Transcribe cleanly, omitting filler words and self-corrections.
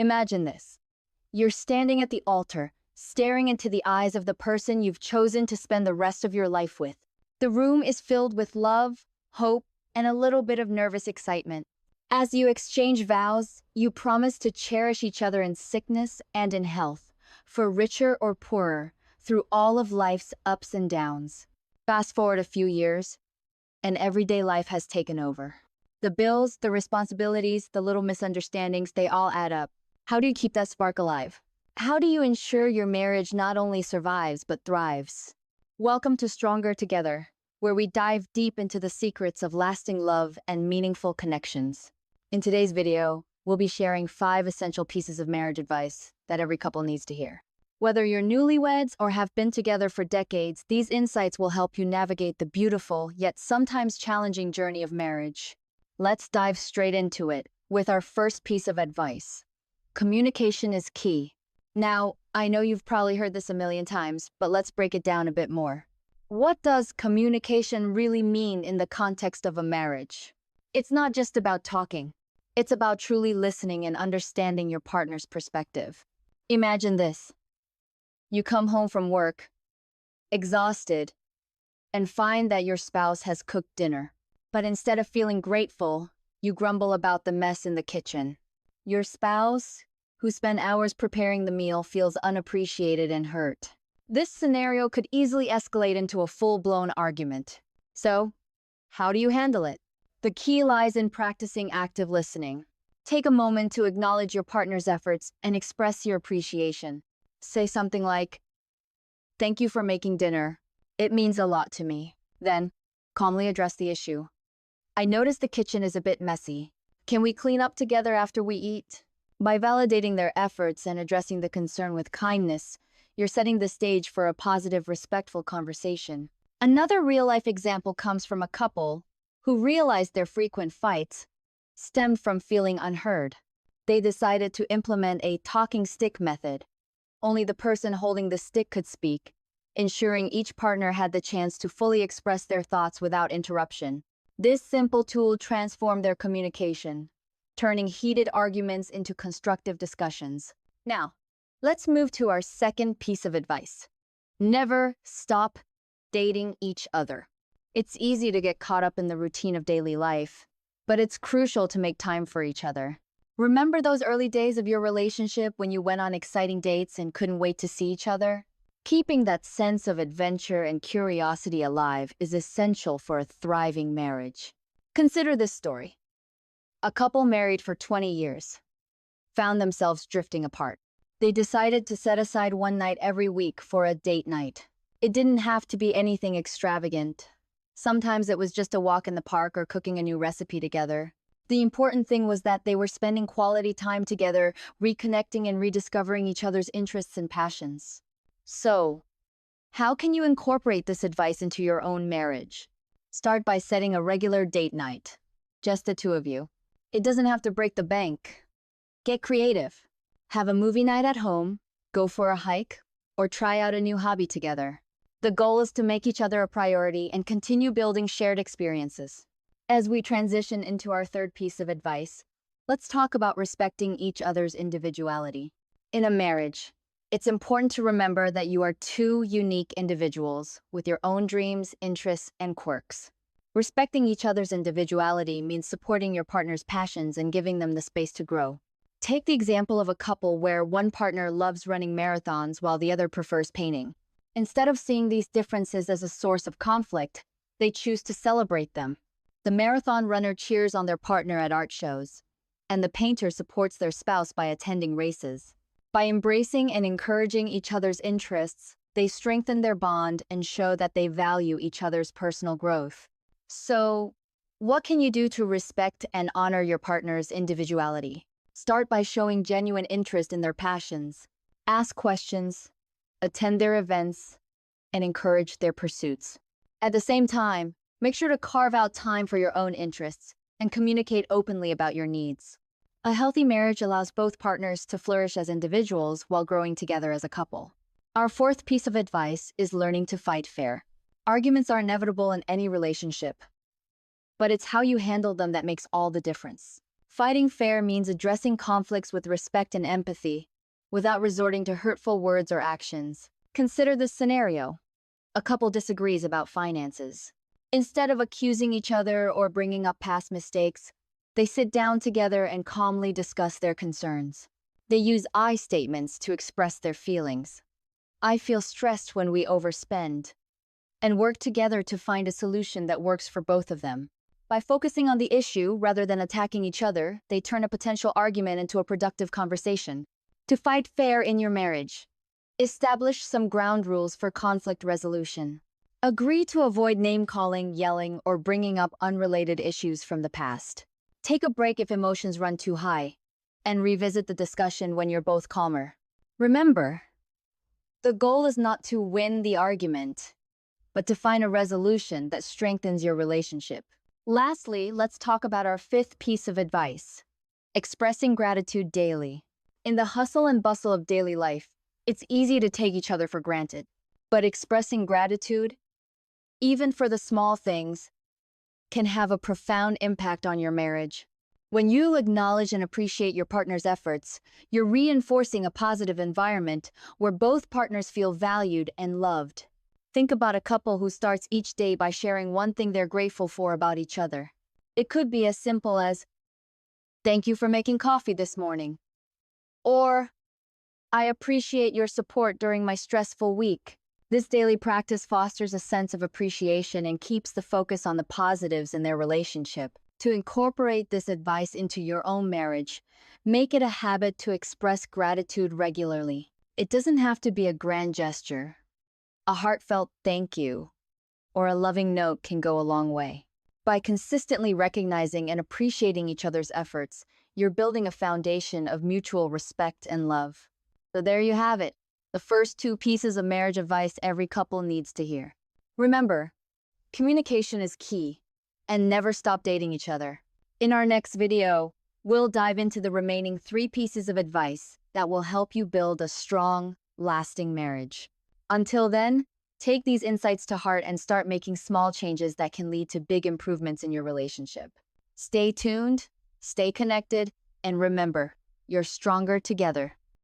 Imagine this. You're standing at the altar, staring into the eyes of the person you've chosen to spend the rest of your life with. The room is filled with love, hope, and a little bit of nervous excitement. As you exchange vows, you promise to cherish each other in sickness and in health, for richer or poorer, through all of life's ups and downs. Fast forward a few years, and everyday life has taken over. The bills, the responsibilities, the little misunderstandings, they all add up. How do you keep that spark alive? How do you ensure your marriage not only survives but thrives? Welcome to Stronger Together, where we dive deep into the secrets of lasting love and meaningful connections. In today's video, we'll be sharing 5 essential pieces of marriage advice that every couple needs to hear. Whether you're newlyweds or have been together for decades, these insights will help you navigate the beautiful, yet sometimes challenging journey of marriage. Let's dive straight into it with our first piece of advice. Communication is key. Now, I know you've probably heard this a million times, but let's break it down a bit more. What does communication really mean in the context of a marriage? It's not just about talking. It's about truly listening and understanding your partner's perspective. Imagine this. You come home from work, exhausted, and find that your spouse has cooked dinner. But instead of feeling grateful, you grumble about the mess in the kitchen. Your spouse, who spent hours preparing the meal, feels unappreciated and hurt. This scenario could easily escalate into a full-blown argument. So, how do you handle it? The key lies in practicing active listening. Take a moment to acknowledge your partner's efforts and express your appreciation. Say something like, "Thank you for making dinner. It means a lot to me." Then, calmly address the issue. "I notice the kitchen is a bit messy. Can we clean up together after we eat?" By validating their efforts and addressing the concern with kindness, you're setting the stage for a positive, respectful conversation. Another real-life example comes from a couple who realized their frequent fights stemmed from feeling unheard. They decided to implement a talking stick method. Only the person holding the stick could speak, ensuring each partner had the chance to fully express their thoughts without interruption. This simple tool transformed their communication, turning heated arguments into constructive discussions. Now, let's move to our second piece of advice. Never stop dating each other. It's easy to get caught up in the routine of daily life, but it's crucial to make time for each other. Remember those early days of your relationship when you went on exciting dates and couldn't wait to see each other? Keeping that sense of adventure and curiosity alive is essential for a thriving marriage. Consider this story. A couple married for 20 years found themselves drifting apart. They decided to set aside one night every week for a date night. It didn't have to be anything extravagant. Sometimes it was just a walk in the park or cooking a new recipe together. The important thing was that they were spending quality time together, reconnecting and rediscovering each other's interests and passions. So, how can you incorporate this advice into your own marriage? Start by setting a regular date night, just the two of you. It doesn't have to break the bank. Get creative. Have a movie night at home, go for a hike, or try out a new hobby together. The goal is to make each other a priority and continue building shared experiences. As we transition into our third piece of advice, let's talk about respecting each other's individuality. In a marriage, it's important to remember that you are two unique individuals with your own dreams, interests, and quirks. Respecting each other's individuality means supporting your partner's passions and giving them the space to grow. Take the example of a couple where one partner loves running marathons while the other prefers painting. Instead of seeing these differences as a source of conflict, they choose to celebrate them. The marathon runner cheers on their partner at art shows, and the painter supports their spouse by attending races. By embracing and encouraging each other's interests, they strengthen their bond and show that they value each other's personal growth. So, what can you do to respect and honor your partner's individuality? Start by showing genuine interest in their passions. Ask questions, attend their events, and encourage their pursuits. At the same time, make sure to carve out time for your own interests and communicate openly about your needs. A healthy marriage allows both partners to flourish as individuals while growing together as a couple. Our fourth piece of advice is learning to fight fair. Arguments are inevitable in any relationship, but it's how you handle them that makes all the difference. Fighting fair means addressing conflicts with respect and empathy, without resorting to hurtful words or actions. Consider this scenario. A couple disagrees about finances. Instead of accusing each other or bringing up past mistakes, they sit down together and calmly discuss their concerns. They use I statements to express their feelings. I feel stressed when we overspend, and work together to find a solution that works for both of them. By focusing on the issue rather than attacking each other, they turn a potential argument into a productive conversation. To fight fair in your marriage, establish some ground rules for conflict resolution. Agree to avoid name-calling, yelling, or bringing up unrelated issues from the past. Take a break if emotions run too high, and revisit the discussion when you're both calmer. Remember, the goal is not to win the argument, but to find a resolution that strengthens your relationship. Lastly, let's talk about our fifth piece of advice: expressing gratitude daily. In the hustle and bustle of daily life, it's easy to take each other for granted. But expressing gratitude, even for the small things, can have a profound impact on your marriage. When you acknowledge and appreciate your partner's efforts, you're reinforcing a positive environment where both partners feel valued and loved. Think about a couple who starts each day by sharing one thing they're grateful for about each other. It could be as simple as, "Thank you for making coffee this morning," or, "I appreciate your support during my stressful week." This daily practice fosters a sense of appreciation and keeps the focus on the positives in their relationship. To incorporate this advice into your own marriage, make it a habit to express gratitude regularly. It doesn't have to be a grand gesture. A heartfelt thank you or a loving note can go a long way. By consistently recognizing and appreciating each other's efforts, you're building a foundation of mutual respect and love. So there you have it, the first two pieces of marriage advice every couple needs to hear. Remember, communication is key, and never stop dating each other. In our next video, we'll dive into the remaining three pieces of advice that will help you build a strong, lasting marriage. Until then, take these insights to heart and start making small changes that can lead to big improvements in your relationship. Stay tuned, stay connected, and remember, you're stronger together.